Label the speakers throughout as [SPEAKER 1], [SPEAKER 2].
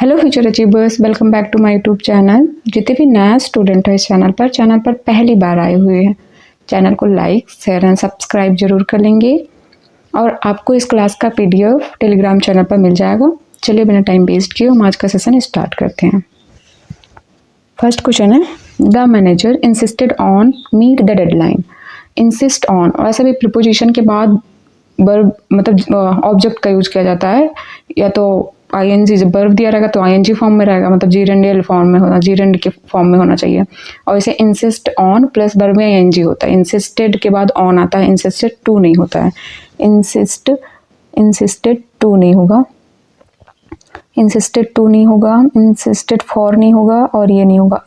[SPEAKER 1] Hello future achievers, welcome back to my YouTube channel. जितने भी नया स्टूडेंट है इस चैनल पर पहली बार आए हुए हैं, चैनल को लाइक शेयर एंड सब्सक्राइब जरूर कर लेंगे और आपको इस क्लास का पीडीएफ टेलीग्राम चैनल पर मिल जाएगा। चलिए बिना टाइम वेस्ट किए हम आज का सेशन स्टार्ट करते हैं। फर्स्ट क्वेश्चन है, the manager insisted on meet the deadline. Insist on और ऐसा भी प्रीपोजिशन के बाद वर्ब मतलब ऑब्जेक्ट का यूज किया जाता है, या तो आईएनजी जब वर्ब दिया रहेगा तो आईएनजी फॉर्म में रहेगा, मतलब जीरेंडियल फॉर्म में होना, जीरेंड के फॉर्म में होना चाहिए। और इसे इंसिस्ट ऑन प्लस वर्ब में आईएनजी होता है। इंसिस्टेड के बाद ऑन आता है, इंसिस्टेड टू नहीं होता है। इंसिस्टेड टू नहीं होगा, इंसिस्टेड टू नहीं होगा, इंसिस्टेड फॉर नहीं होगा और ये नहीं होगा।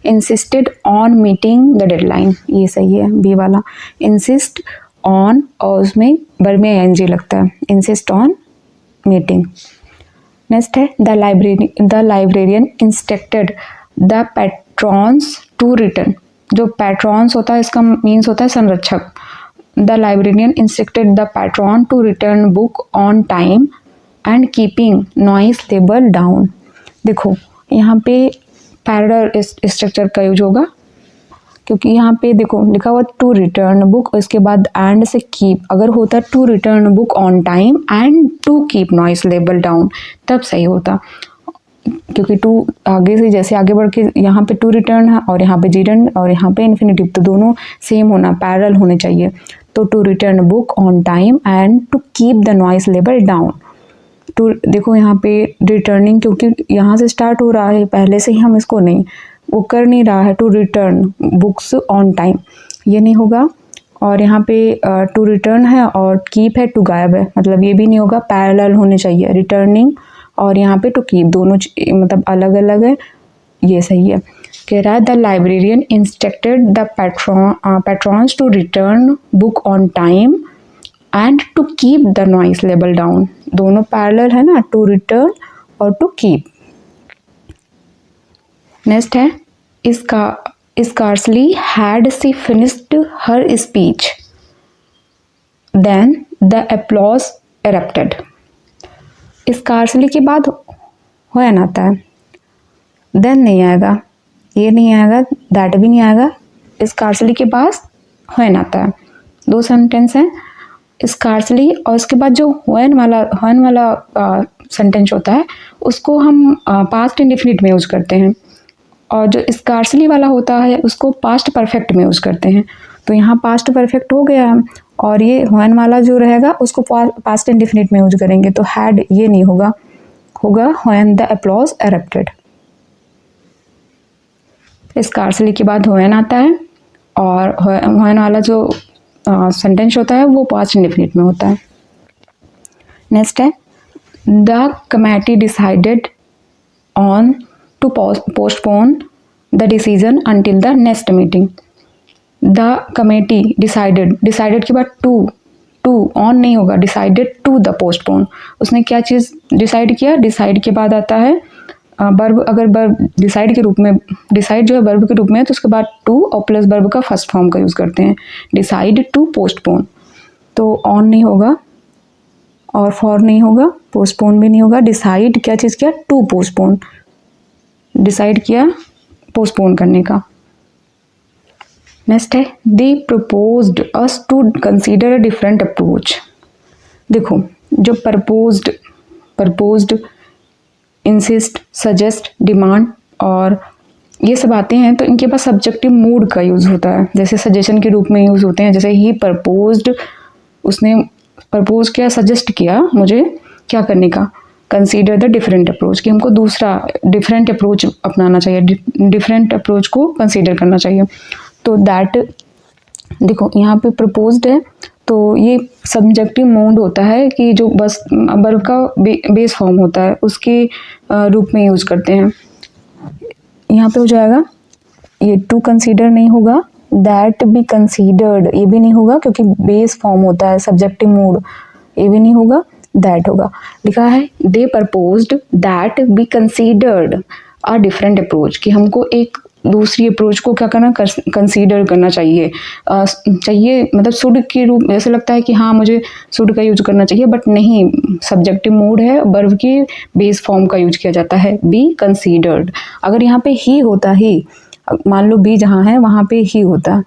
[SPEAKER 1] Insisted on meeting the deadline, ये सही है बी वाला। इंसिस्ट ऑन और उसमें वर्ब में आईएनजी लगता है, इंसिस्ट ऑन मीटिंग। नेक्स्ट है, the librarian instructed the patrons to return. जो पैट्रॉन्स होता है इसका मीन्स होता है संरक्षक। The librarian instructed the patron to return book on time and keeping noise level down. देखो यहाँ पे पैरेलल स्ट्रक्चर का यूज होगा, क्योंकि यहाँ पे देखो लिखा हुआ टू रिटर्न बुक, इसके बाद एंड से कीप। अगर होता to return book on time and to keep noise level down तब सही होता, क्योंकि टू आगे से जैसे आगे बढ़ के यहाँ पे टू रिटर्न है और यहाँ पे जीरेंड और यहाँ पे इन्फिनिटिव, तो दोनों सेम होना, पैरेलल होने चाहिए। तो to return book on time and to keep the noise level down. To देखो यहाँ पे रिटर्निंग, क्योंकि यहाँ से स्टार्ट हो रहा है, पहले से ही हम इसको नहीं वो कर नहीं रहा है। To return books on time ये नहीं होगा, और यहाँ पे टू रिटर्न है और कीप है, टू गायब है, मतलब ये भी नहीं होगा, पैरेलल होने चाहिए। रिटर्निंग और यहाँ पे टू कीप दोनों मतलब अलग अलग है, ये सही है। कह रहा है the librarian instructed the patrons to return book on time and to keep the noise level down. दोनों पैरेलल है ना, टू रिटर्न और टू कीप। नेक्स्ट है, scarcely had she finished her speech then the applause erupted। scarcely के बाद when आता है, then नहीं आएगा, ये नहीं आएगा, that भी नहीं आएगा। scarcely के पास when आता है। दो सेंटेंस हैं, scarcely और उसके बाद जो when वाला सेंटेंस होता है उसको हम पास्ट इंडेफिनिट में यूज करते हैं, और जो स्कार्सली वाला होता है उसको पास्ट परफेक्ट में यूज़ करते हैं। तो यहाँ पास्ट परफेक्ट हो गया, और ये व्हेन वाला जो रहेगा उसको पास्ट इंडेफिनिट में यूज करेंगे, तो हैड ये नहीं होगा, होगा when the applause erupted. Scarcely के बाद व्हेन आता है, और व्हेन वाला जो सेंटेंस होता है वो पास्ट इंडेफिनिट में होता है। नेक्स्ट है, the committee decided on to postpone the decision until the next meeting। The committee decided के बाद to on नहीं होगा, decided to the postpone। उसने क्या चीज़ डिसाइड किया, डिसाइड के बाद आता है वर्ब। अगर वर्ब डिसाइड के रूप में, डिसाइड जो है वर्ब के रूप में है, तो उसके बाद टू और प्लस वर्ब का फर्स्ट फॉर्म का यूज़ करते हैं। डिसाइड टू पोस्टपोन, तो ऑन नहीं होगा और फॉर नहीं होगा, पोस्टपोन भी नहीं होगा। डिसाइड क्या चीज़ किया, टू पोस्टपोन, डिसाइड किया पोस्टपोन करने का। नेक्स्ट है, they proposed us to consider a different approach. देखो जो प्रपोज्ड इंसिस्ट, सजेस्ट, डिमांड और ये सब आते हैं, तो इनके पास सब्जेक्टिव मूड का यूज़ होता है, जैसे सजेशन के रूप में यूज़ होते हैं। जैसे ही प्रपोज्ड, उसने प्रपोज किया, सजेस्ट किया मुझे क्या करने का, कंसीडर द डिफरेंट अप्रोच, कि हमको दूसरा डिफरेंट अप्रोच अपनाना चाहिए, डिफरेंट अप्रोच को कंसीडर करना चाहिए। तो दैट देखो यहाँ पे प्रपोज्ड है, तो ये सब्जेक्टिव मूड होता है कि जो बस वर्ब का बेस फॉर्म होता है उसके रूप में यूज करते हैं। यहाँ पे हो जाएगा ये टू कंसीडर नहीं होगा, दैट बी कंसीडर्ड ये भी नहीं होगा, क्योंकि बेस फॉर्म होता है सब्जेक्टिव मूड, ये भी नहीं होगा, दैट होगा। लिखा है they proposed that be considered a different approach, कि हमको एक दूसरी अप्रोच को क्या करना, कंसीडर करना चाहिए। मतलब शुड के रूप, ऐसे लगता है कि हाँ मुझे शुड का यूज करना चाहिए, बट नहीं, सब्जेक्टिव मूड है, वर्ब की बेस फॉर्म का यूज किया जाता है, बी कंसीडर्ड। अगर यहाँ पे ही होता, ही मान लो बी जहाँ है वहाँ पे ही होता,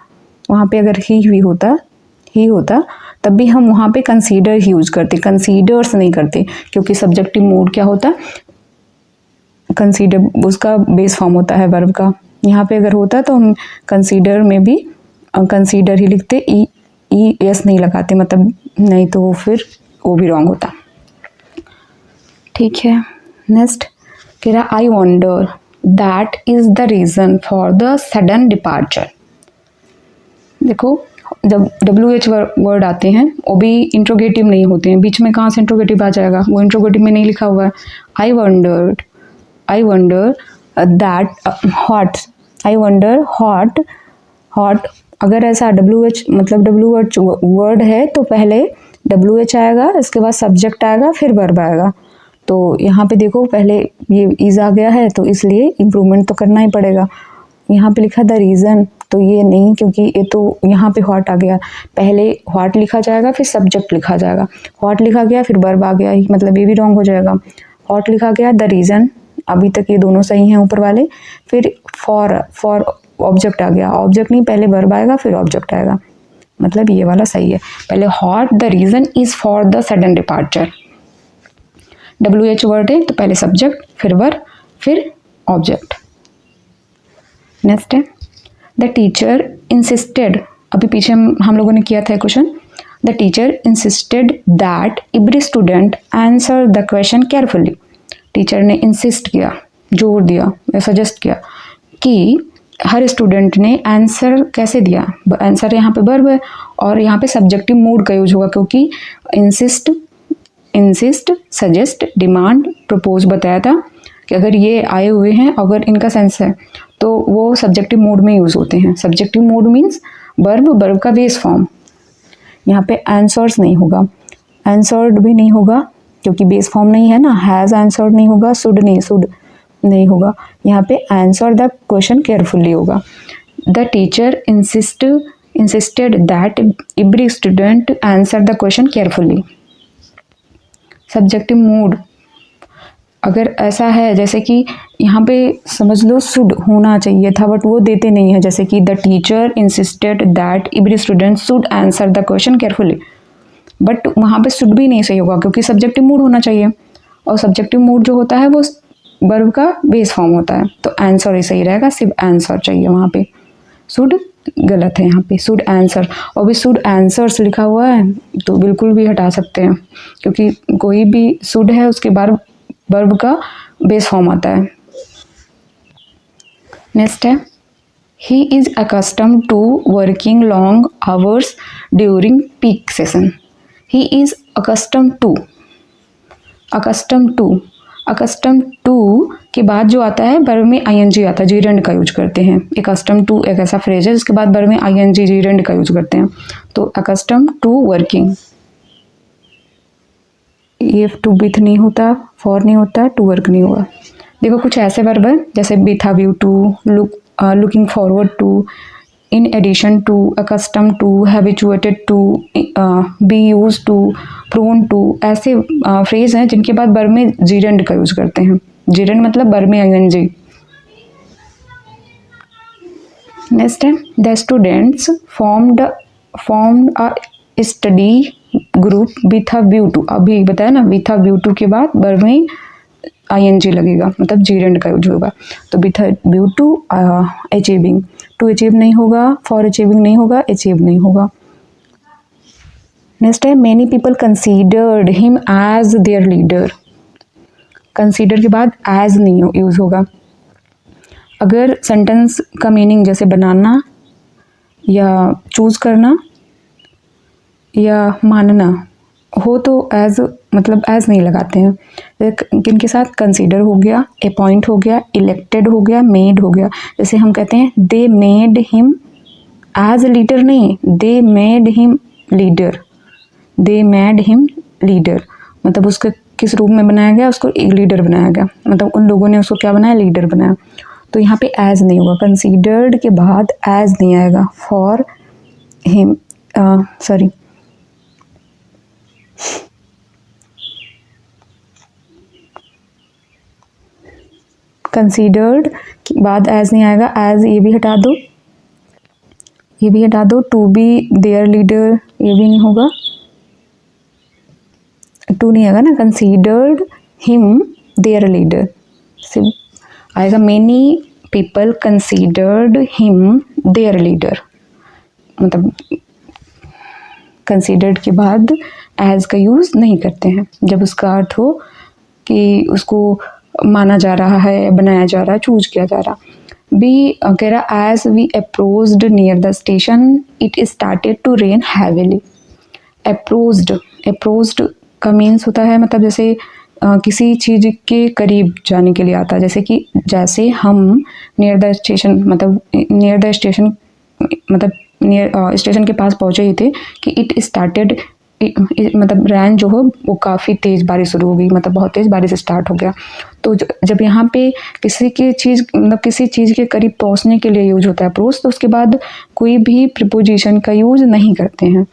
[SPEAKER 1] वहाँ पे अगर ही होता तब भी हम वहाँ पे कंसीडर ही यूज करते, कंसीडर्स नहीं करते, क्योंकि सब्जेक्टिव मूड क्या होता, कंसीडर उसका बेस फॉर्म होता है वर्ब का। यहाँ पे अगर होता तो हम कंसीडर में भी कंसीडर ही लिखते, ई एस नहीं लगाते, मतलब नहीं तो फिर वो भी रॉन्ग होता। ठीक है, नेक्स्ट कह रहा I wonder that is the reason for the sudden departure. देखो जब WH वर्ड आते हैं वो भी इंट्रोगेटिव नहीं होते हैं, बीच में कहाँ से इंट्रोगेटिव आ जाएगा, वो इंट्रोगेटिव में नहीं लिखा हुआ है। आई वंडर दैट हॉट, अगर ऐसा WH मतलब WH वर्ड है तो पहले WH आएगा, इसके बाद सब्जेक्ट आएगा, फिर वर्ब आएगा। तो यहाँ पे देखो पहले ये इज आ गया है तो इसलिए इम्प्रूवमेंट तो करना ही पड़ेगा। यहाँ पे लिखा द रीज़न, तो ये नहीं, क्योंकि ये तो यहाँ पे हॉट आ गया, पहले हॉट लिखा जाएगा फिर सब्जेक्ट लिखा जाएगा, हॉट लिखा गया फिर वर्ब आ गया, मतलब ये भी रॉन्ग हो जाएगा। हॉट लिखा गया द रीज़न, अभी तक ये दोनों सही हैं ऊपर वाले, फिर फॉर ऑब्जेक्ट आ गया, ऑब्जेक्ट नहीं पहले वर्ब आएगा फिर ऑब्जेक्ट आएगा, मतलब ये वाला सही है। पहले hot the reason is for the sudden departure, WH word है तो पहले सब्जेक्ट फिर वर्ब फिर ऑब्जेक्ट। नेक्स्ट है द टीचर इंसिस्टेड, अभी पीछे हम लोगों ने किया था question, the teacher insisted that every student answer the question carefully. Teacher ने इंसिस्ट किया, जोर दिया, सजेस्ट किया कि हर स्टूडेंट ने आंसर कैसे दिया, आंसर यहाँ पे वर्ब है और यहाँ पे सब्जेक्टिव मूड का यूज होगा, क्योंकि इंसिस्ट, सजेस्ट, डिमांड, प्रपोज बताया था कि अगर ये आए हुए हैं, अगर इनका सेंस है तो वो सब्जेक्टिव मूड में यूज़ होते हैं। सब्जेक्टिव मूड मीन्स वर्ब का बेस फॉर्म। यहाँ पे आंसर्स नहीं होगा, आंसर्ड भी नहीं होगा क्योंकि बेस फॉर्म नहीं है ना, हैज़ आंसर्ड नहीं होगा, शुड नहीं होगा, यहाँ पे आंसर द क्वेश्चन केयरफुली होगा। The teacher insisted that every student answer the question carefully. Subjective mood अगर ऐसा है जैसे कि यहाँ पे समझ लो शुड होना चाहिए था, बट वो देते नहीं है, जैसे कि the teacher insisted that every student should answer the question carefully, but वहाँ पे शुड भी नहीं सही होगा क्योंकि सब्जेक्टिव मूड होना चाहिए, और सब्जेक्टिव मूड जो होता है वो वर्ब का बेस फॉर्म होता है, तो आंसर ही सही रहेगा, सिर्फ आंसर चाहिए वहाँ पे, शुड गलत है यहाँ पे, शुड आंसर, और भी शुड आंसर्स लिखा हुआ है तो बिल्कुल भी हटा सकते हैं, क्योंकि कोई भी शुड है उसके बाद वर्ब का बेस फॉर्म आता है। नेक्स्ट है he is accustomed to working long hours during peak session. He is accustomed to के बाद जो आता है वर्ब में ing आता है, जीरेंड का यूज करते हैं। अकस्टम्ड टू एक ऐसा फ्रेज है जिसके बाद वर्ब में ing जीरेंड का यूज करते हैं, तो अकस्टम्ड टू वर्किंग, ये टू विथ नहीं होता, फॉर नहीं होता, टू वर्क नहीं होगा। देखो कुछ ऐसे वर्ब है जैसे बी था view to, looking forward to, in addition to, accustom to, habituated to, be use to, prone to, ऐसे फ्रेज हैं जिनके बाद वर्ब में जीरेंड का यूज करते हैं। जीरेंड मतलब वर्ब में ing। नेक्स्ट है the students formed a study group with a view to, अभी बताया ना विथ अ व्यू टू के बाद वर्ब में ing लगेगा, मतलब जीरेंड का यूज होगा, तो with a view to achieving, to achieve नहीं होगा, फॉर अचीविंग नहीं होगा, अचीव नहीं होगा। नेक्स्ट है many people considered him as their leader, consider के बाद एज नहीं यूज होगा। अगर सेंटेंस का मीनिंग जैसे बनाना या चूज करना या मानना हो तो एज मतलब एज नहीं लगाते हैं। किनके साथ कंसीडर हो गया, अपॉइंट हो गया, इलेक्टेड हो गया, मेड हो गया। जैसे हम कहते हैं they made him as leader, नहीं, they made him leader, they made him leader, मतलब उसके किस रूप में बनाया गया, उसको एक लीडर बनाया गया, मतलब उन लोगों ने उसको क्या बनाया, लीडर बनाया। तो यहाँ पे एज नहीं होगा, कंसीडर्ड के बाद एज नहीं आएगा, फॉर हिम सॉरी कंसीडर्ड के बाद एज नहीं आएगा, एज ये भी हटा दो, ये भी हटा दो, टू बी देयर लीडर ये भी नहीं होगा, टू नहीं आएगा ना, कंसीडर्ड हिम देयर लीडर, सिर्फ आएगा many people considered him there leader. मतलब कंसीडर्ड के बाद एज का यूज़ नहीं करते हैं जब उसका अर्थ हो कि उसको माना जा रहा है, बनाया जा रहा है, चूज किया जा रहा। बी कह रहा as we approached near the station it started to rain heavily. Approached का मीन्स होता है मतलब जैसे किसी चीज़ के करीब जाने के लिए आता है, जैसे हम नियर द स्टेशन मतलब नियर द स्टेशन मतलब नियर स्टेशन के पास पहुँचे ही थे कि इट स्टार्टेड मतलब रैन जो हो वो काफ़ी तेज़ बारिश शुरू हो गई, मतलब बहुत तेज़ बारिश स्टार्ट हो गया। तो जब यहाँ पे किसी चीज़ के करीब पहुँचने के लिए यूज होता है अप्रोच, तो उसके बाद कोई भी प्रीपोजिशन का यूज नहीं करते हैं।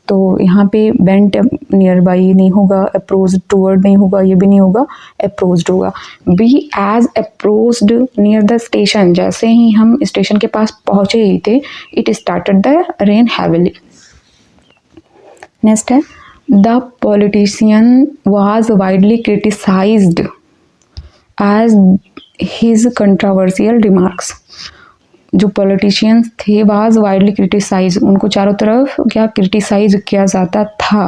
[SPEAKER 1] तो यहाँ पे वेंट नियर बाई नहीं होगा, अप्रोच टूवर्ड नहीं होगा, ये भी नहीं होगा, अप्रोच्ड होगा। Be as approached near the station, जैसे ही हम स्टेशन के पास पहुँचे ही थे it started the rain heavily. Next है the politician was widely criticised as his controversial remarks. जो पॉलिटिशियंस थे वाज वाइडली क्रिटिसाइज, उनको चारों तरफ क्या क्रिटिसाइज किया जाता था,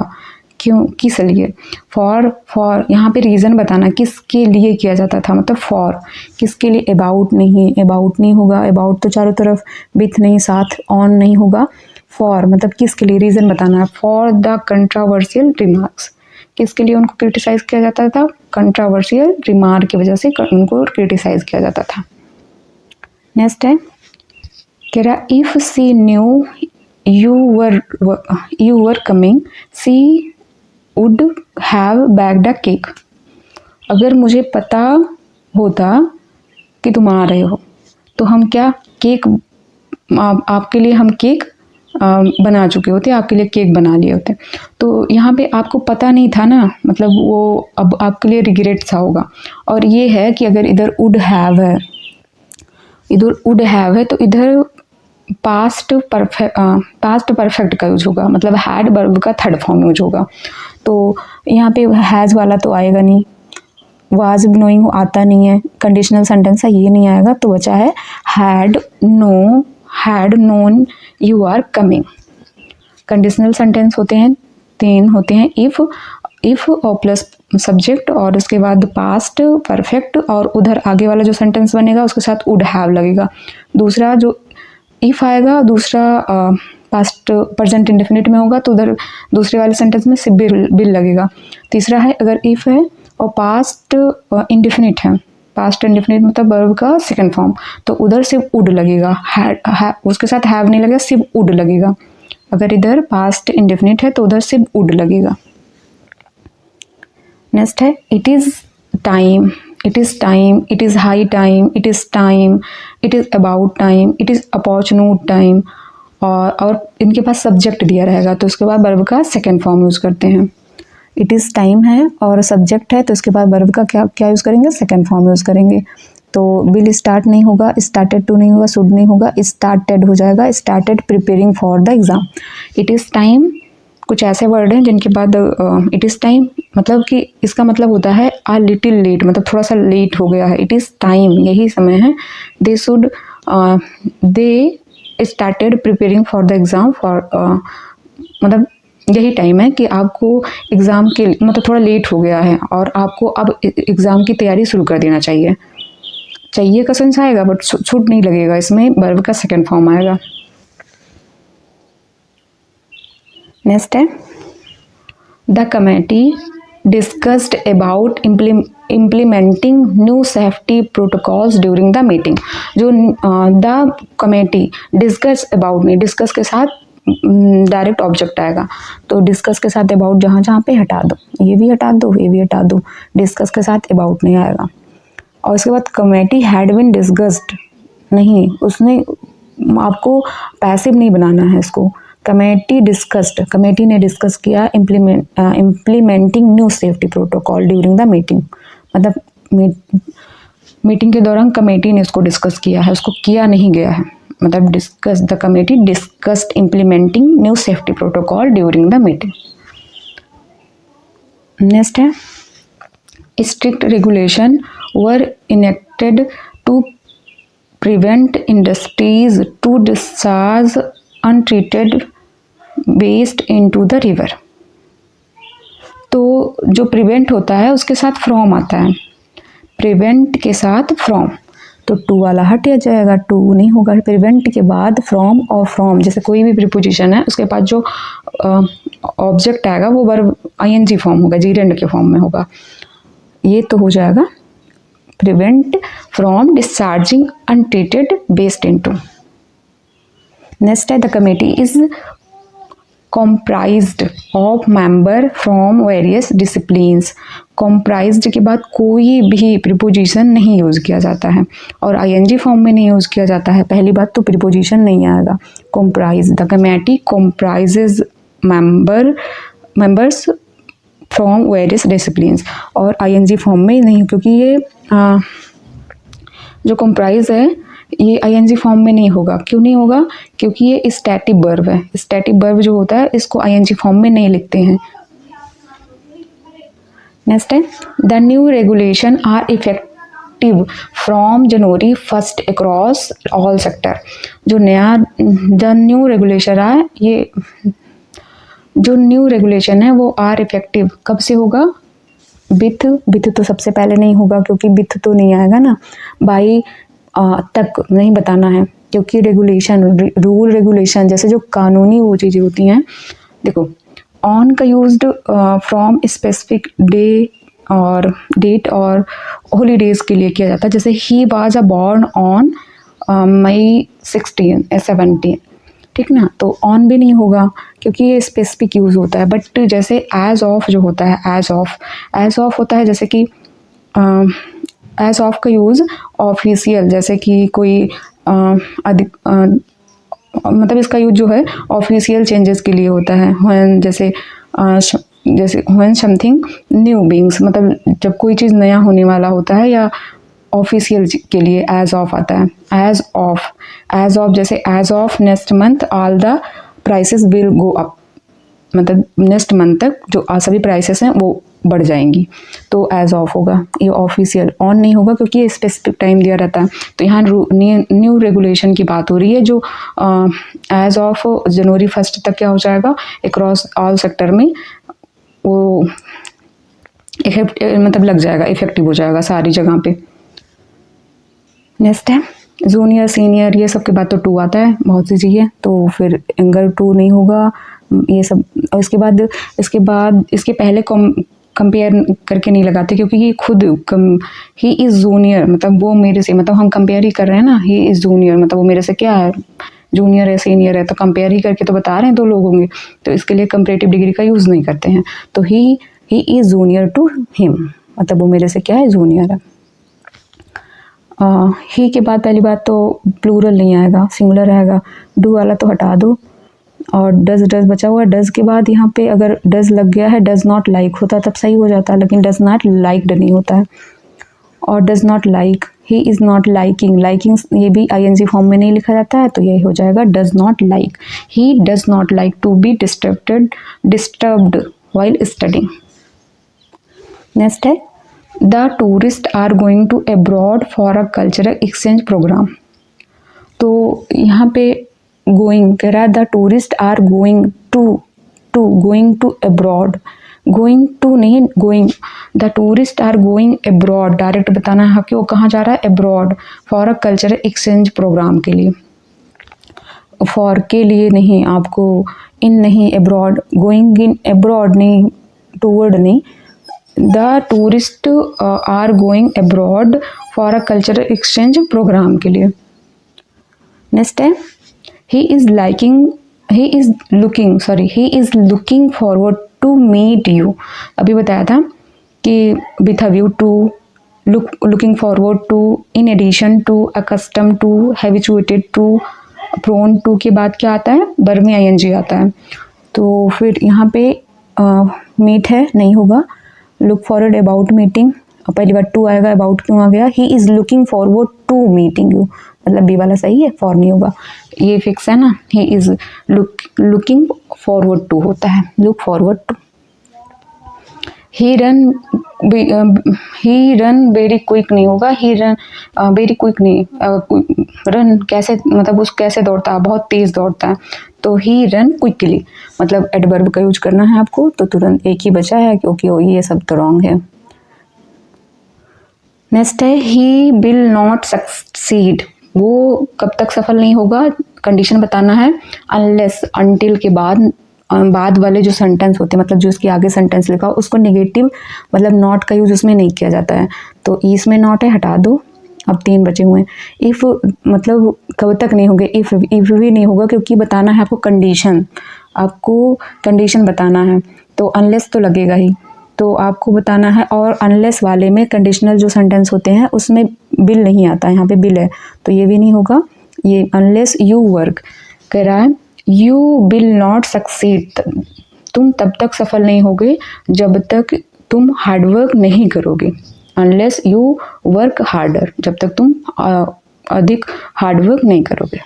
[SPEAKER 1] क्यों, किस लिए, फॉर यहाँ पे रीज़न बताना किसके लिए किया जाता था, मतलब फॉर किसके लिए, अबाउट नहीं होगा, अबाउट तो चारों तरफ, विथ नहीं, साथ, ऑन नहीं होगा, फॉर मतलब किसके लिए, रीज़न बताना है, फॉर द कंट्रोवर्शियल रिमार्क्स, किसके लिए उनको क्रिटिसाइज किया जाता था, कंट्रोवर्शियल रिमार्क की वजह से उनको क्रिटिसाइज किया जाता था। नेक्स्ट है कह रहा if she knew you were coming she would have baked a cake. अगर मुझे पता होता कि तुम आ रहे हो तो हम क्या केक आपके लिए हम केक बना चुके होते, आपके लिए केक बना लिए होते। तो यहाँ पे आपको पता नहीं था ना, मतलब वो अब आपके लिए रिग्रेट सा होगा। और ये है कि अगर इधर वुड हैव है, तो इधर पास्ट परफेक्ट का यूज होगा, मतलब हैड वर्ब का थर्ड फॉर्म यूज होगा। तो यहाँ पे हैज़ वाला तो आएगा नहीं, वाज नोइंग आता नहीं है, कंडीशनल सेंटेंस है ये नहीं आएगा, तो बचा है had known you are coming. Conditional sentence होते हैं 3 होते हैं, इफ़ और प्लस सब्जेक्ट और उसके बाद पास्ट परफेक्ट और उधर आगे वाला जो सेंटेंस बनेगा उसके साथ वुड हैव लगेगा। दूसरा जो इफ़ आएगा, दूसरा पास्ट प्रेजेंट इंडेफिनिट में होगा तो उधर दूसरे वाले सेंटेंस में सिर्फ बिल लगेगा। तीसरा है अगर इफ़ है और पास्ट इंडेफिनिट है, पास्ट इंडेफिनिट मतलब वर्ब का सेकंड फॉर्म, तो उधर सिर्फ वुड लगेगा, उसके साथ हैव नहीं लगेगा, सिर्फ वुड लगेगा। अगर इधर पास्ट इंडेफिनिट है तो उधर सिर्फ वुड लगेगा। नेक्स्ट है it is time, it is high time, it is time, it is about time, it is opportune time. और इनके पास सब्जेक्ट दिया रहेगा तो उसके बाद वर्ब का सेकंड फॉर्म यूज़ करते हैं। इट इज़ टाइम है और सब्जेक्ट है तो उसके बाद वर्ब का क्या यूज़ करेंगे, सेकंड फॉर्म यूज़ करेंगे। तो विल स्टार्ट नहीं होगा, स्टार्टेड टू नहीं होगा, शुड नहीं होगा, स्टार्टेड हो जाएगा, started preparing for the exam. It is time, कुछ ऐसे वर्ड हैं जिनके बाद इट इज़ टाइम मतलब कि इसका मतलब होता है आ लिटिल लेट, मतलब थोड़ा सा लेट हो गया है, इट इज़ टाइम यही समय है। They started preparing for the exam मतलब यही टाइम है कि आपको एग्ज़ाम के मतलब थोड़ा लेट हो गया है और आपको अब एग्ज़ाम की तैयारी शुरू कर देना चाहिए का सेंस आएगा बट छूट नहीं लगेगा, इसमें वर्ब का सेकंड फॉर्म आएगा। नेक्स्ट है the committee discussed about implementing new safety protocols during the meeting. जो द कमेटी डिस्कस अबाउट नहीं, डिस्कस के साथ डायरेक्ट ऑब्जेक्ट आएगा, तो डिस्कस के साथ अबाउट जहाँ पे हटा दो, ये भी हटा दो, ये भी हटा दो, डिस्कस के साथ अबाउट नहीं आएगा। और उसके बाद कमेटी हैड बीन डिस्कस्ड, नहीं, उसने आपको पैसिव नहीं बनाना है इसको। कमेटी ने डिस्कस किया implementing new safety protocol during the meeting. मतलब मीटिंग के दौरान कमेटी ने इसको डिस्कस किया है, उसको किया नहीं गया है। मतलब the committee discussed implementing new safety protocol during the meeting. Next है strict regulation were enacted to prevent industries to discharge untreated waste into the river। तो जो प्रिवेंट होता है उसके साथ फ्रॉम आता है, प्रिवेंट के साथ फ्रॉम, तो टू वाला हट जाएगा, टू नहीं होगा। प्रिवेंट के बाद फ्रॉम और फ्रॉम जैसे कोई भी प्रीपोजिशन है उसके बाद जो ऑब्जेक्ट आएगा वो वर्ब आईएनजी फॉर्म होगा, जीरेंड के फॉर्म में होगा। ये तो हो जाएगा prevent from discharging untreated waste into। Next है the committee is comprised of member from various disciplines। comprised के बाद कोई भी प्रीपोजिशन नहीं यूज़ किया जाता है और आईएनजी फॉर्म में नहीं यूज़ किया जाता है। पहली बात तो प्रीपोजिशन नहीं आएगा। comprise, the committee comprises members from various disciplines, और आईएनजी फॉर्म में नहीं, क्योंकि ये जो कंप्राइज है ये आईएनजी फॉर्म में नहीं होगा। क्यों नहीं होगा? क्योंकि ये स्टैटिक वर्ब है। स्टैटिक वर्ब जो होता है इसको आईएनजी फॉर्म में नहीं लिखते हैं। नेक्स्ट है the new regulation are effective from January 1 across all sector. जो नया द न्यू रेगुलेशन है, ये जो न्यू रेगुलेशन है वो आर इफेक्टिव कब से होगा? विथ तो सबसे पहले नहीं होगा क्योंकि विथ तो नहीं आएगा ना। बाई तक नहीं बताना है क्योंकि रेगुलेशन, रूल रेगुलेशन जैसे जो कानूनी वो चीज़ें होती हैं। देखो ऑन का यूज्ड फ्रॉम स्पेसिफिक डे और डेट और हॉलीडेज के लिए किया जाता है। जैसे he was born on May 16 17, ठीक ना, तो ऑन भी नहीं होगा क्योंकि ये स्पेसिफिक यूज़ होता है। बट जैसे एज ऑफ जो होता है, एज ऑफ होता है, जैसे कि एज ऑफ का यूज़ ऑफिशियल, जैसे कि कोई मतलब इसका यूज जो है ऑफिशियल चेंजेस के लिए होता है। व्हेन जैसे व्हेन समथिंग न्यू बीइंग्स, मतलब जब कोई चीज़ नया होने वाला होता है, या ऑफिशियल के लिए एज ऑफ आता है। एज ऑफ जैसे as of next month all the prices will go up, मतलब नेक्स्ट मंथ तक जो सभी प्राइसेस हैं वो बढ़ जाएंगी, तो एज ऑफ होगा। ये ऑफिशियल, ऑन नहीं होगा क्योंकि ये स्पेसिफिक टाइम दिया रहता है। तो यहाँ न्यू रेगुलेशन की बात हो रही है जो एज ऑफ जनवरी 1 तक क्या हो जाएगा, अक्रॉस ऑल सेक्टर में वो मतलब लग जाएगा, इफेक्टिव हो जाएगा सारी जगह पे। नेक्स्ट है जूनियर सीनियर, ये सब के बाद तो टू आता है बहुत सी चीज़ें, तो फिर एंगर टू नहीं होगा ये सब। और इसके बाद इसके पहले कंपेयर करके नहीं लगाते क्योंकि ये खुद ही इज़ जूनियर, मतलब वो मेरे से, मतलब हम कंपेयर ही कर रहे हैं ना, ही इज़ जूनियर मतलब वो मेरे से क्या है, जूनियर है सीनियर है, तो कंपेयर ही करके तो बता रहे हैं दो लोग होंगे, तो इसके लिए कंपैरेटिव डिग्री का यूज़ नहीं करते हैं। तो he is junior to him, मतलब वो मेरे से क्या है, जूनियर है। ही के बाद पहली बात तो प्लूरल नहीं आएगा, सिंगुलर आएगा। डू वाला तो हटा दो और डज बचा हुआ। डज के बाद यहाँ पे अगर डज लग गया है, डज नॉट लाइक होता तब सही हो जाता, लेकिन डज नॉट लाइक्ड नहीं होता है। और does not like, he is not liking, ये भी आईएनजी फॉर्म में नहीं लिखा जाता है, तो ये हो जाएगा does not like. He does not like to be disturbed while studying. Next है the tourist are going to abroad for a cultural exchange programme. तो यहाँ पे गोइंग कह रहा है, the tourist are going to abroad, going to नहीं, going, the tourist are going abroad, direct बताना है कि वो कहाँ जा रहा है, abroad for a cultural exchange programme के लिए। फॉर के लिए नहीं, आपको इन नहीं, अब्रॉड, गोइंग इन अब्रॉड नहीं, टूवर्ड नहीं। The tourist are going abroad for a cultural exchange programme के लिए। नेक्स्ट है he is looking forward to meet you। अभी बताया था कि with a view to looking forward to, in addition to, accustom to, habituated to, prone to के बाद क्या आता है, वर्ब में ing आता है। तो फिर यहाँ पे मीट है, नहीं होगा। लुक फॉरवर्ड अबाउट मीटिंग, पहली बार टू आएगा, अबाउट क्यों आ गया, he is looking forward to meeting you, मतलब बी वाला सही है, फॉर नहीं होगा, ये फिक्स है ना। He is looking forward to होता है, look forward to. He run very quick नहीं होगा, ही रन वेरी क्विक नहीं, रन कैसे, मतलब उस कैसे दौड़ता है, बहुत तेज़ दौड़ता है, तो ही रन क्विकली, मतलब एडवर्ब का यूज करना है आपको, तो तुरंत एक ही बचा है क्योंकि ये सब तो रॉन्ग है। नेक्स्ट है ही विल नॉट सक्सीड, वो कब तक सफल नहीं होगा, कंडीशन बताना है, अनलेस, अनटिल के बाद वाले जो सेंटेंस होते हैं, मतलब जो इसके आगे सेंटेंस लिखा हो उसको नेगेटिव, मतलब नॉट का यूज उसमें नहीं किया जाता है, तो इसमें नॉट है, हटा दो। अब 3 बचे हुए हैं। इफ़ मतलब कब तक नहीं होंगे, इफ़ भी नहीं होगा क्योंकि बताना है आपको कंडीशन, बताना है, तो अनलेस तो लगेगा ही, तो आपको बताना है। और अनलेस वाले में कंडीशनल जो सेंटेंस होते हैं उसमें बिल नहीं आता, यहाँ पे बिल है, तो ये भी नहीं होगा। ये अनलेस यू वर्क कह रहा है, यू विल नॉट सक्सीड, तुम तब तक सफल नहीं होगे जब तक तुम हार्डवर्क नहीं करोगे। अनलेस यू वर्क हार्डर, जब तक तुम अधिक हार्डवर्क नहीं करोगे।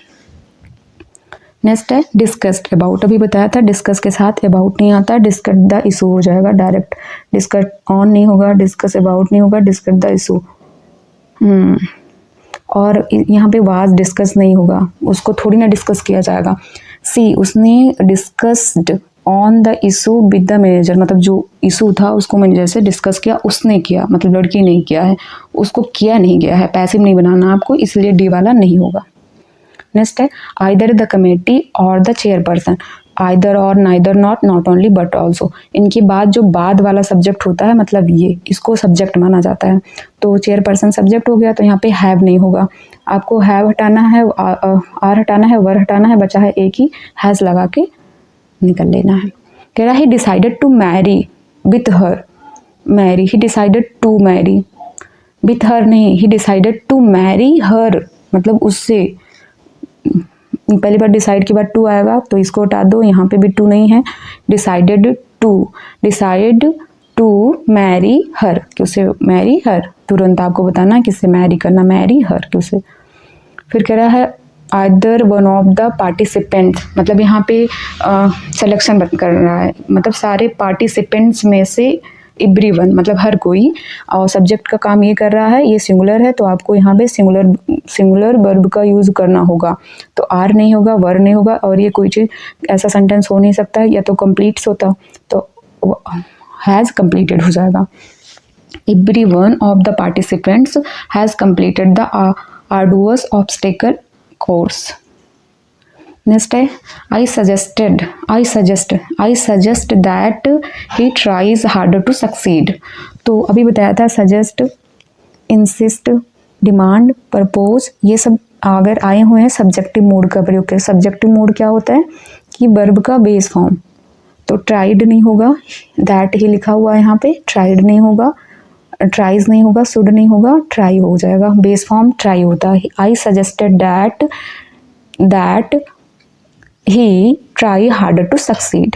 [SPEAKER 1] नेक्स्ट है डिस्कस्ड अबाउट, अभी बताया था डिस्कस के साथ अबाउट नहीं आता, डिस्कस द इशू हो जाएगा डायरेक्ट, डिस्कस ऑन नहीं होगा, डिस्कस अबाउट नहीं होगा, डिस्कस द इशू। और यहाँ पे वाज डिस्कस नहीं होगा, उसको थोड़ी ना डिस्कस किया जाएगा। सी, उसने discussed on the issue with the manager, मतलब जो इशू था उसको मैनेजर से डिस्कस किया, उसने किया, मतलब लड़की नहीं किया है, उसको किया नहीं गया है, पैसिव नहीं बनाना आपको, इसलिए डी वाला नहीं होगा। नेक्स्ट है आइदर द कमेटी और द चेयरपर्सन, आइदर और, neither, not, not only but also, इनके बाद जो बाद वाला सब्जेक्ट होता है, मतलब ये, इसको सब्जेक्ट माना जाता है। तो चेयरपर्सन सब्जेक्ट हो गया, तो यहाँ पे हैव नहीं होगा, आपको हैव हटाना है, आर हटाना है, वर हटाना है, बचा है एक ही, हैज़ लगा के निकल लेना है। कह रहा है he decided to marry with her, marry, he decided to marry, with her नहीं, he decided to marry her, मतलब उससे, पहली बार डिसाइड के बाद टू आएगा तो इसको हटा दो, यहाँ पे भी टू नहीं है, डिसाइड टू मैरी हर, किससे मैरी हर, तुरंत आपको बताना है किससे मैरी करना, मैरी हर किससे। फिर कह रहा है either one of the participants, मतलब यहाँ पे सिलेक्शन कर रहा है, मतलब सारे पार्टिसिपेंट्स में से एवरीवन, मतलब हर कोई, और सब्जेक्ट का काम ये कर रहा है, ये सिंगुलर है, तो आपको यहाँ पे सिंगुलर वर्ब का यूज़ करना होगा, तो आर नहीं होगा, वर नहीं होगा, और ये कोई चीज़ ऐसा सेंटेंस हो नहीं सकता है, या तो कंप्लीट्स होता तो हैज़ कंप्लीटेड हो जाएगा। Every one of the participants has completed the arduous obstacle course. Next है I suggest that he tries harder to succeed, तो अभी बताया था सजेस्ट, इंसिस्ट, डिमांड, प्रपोज, ये सब अगर आए हुए हैं सब्जेक्टिव मोड का प्रयोग करें। सब्जेक्टिव मोड क्या होता है कि वर्ब का बेस फॉर्म, तो ट्राइड नहीं होगा, दैट ही लिखा हुआ है यहाँ पे, ट्राइड नहीं होगा, ट्राइज नहीं होगा, शुड नहीं होगा, ट्राई हो जाएगा, बेस फॉर्म ट्राई होता है। I suggested that he try harder to succeed,